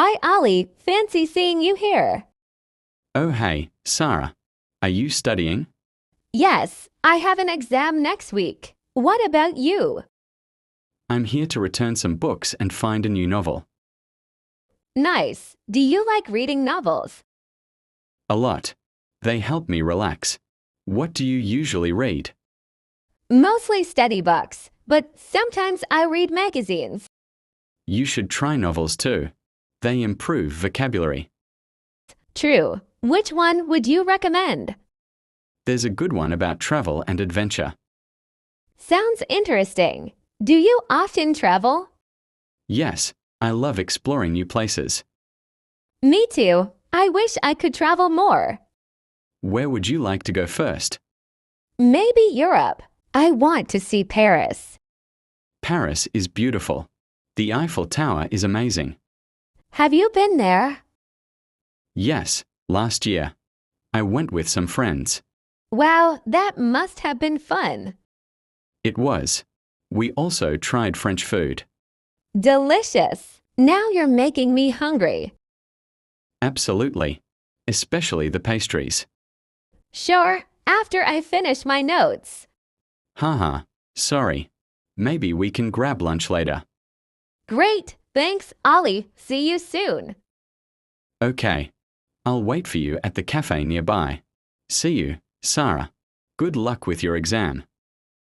Hi, Ali. Fancy seeing you here. Oh, hey, Sara. Are you studying? Yes, I have an exam next week. What about you? I'm here to return some books and find a new novel. Nice. Do you like reading novels? A lot. They help me relax. What do you usually read? Mostly study books, but sometimes I read magazines. You should try novels too. They improve vocabulary. True. Which one would you recommend? There's a good one about travel and adventure. Sounds interesting. Do you often travel? Yes, I love exploring new places. Me too. I wish I could travel more. Where would you like to go first? Maybe Europe. I want to see Paris. Paris is beautiful. The Eiffel Tower is amazing. Have you been there? Yes, last year. I went with some friends. Wow, that must have been fun. It was. We also tried French food. Delicious. Now you're making me hungry. Absolutely. Especially the pastries. Sure, after I finish my notes. Haha, sorry. Maybe we can grab lunch later. Great. Thanks, Ali. See you soon. Okay. I'll wait for you at the cafe nearby. See you, Sara. Good luck with your exam.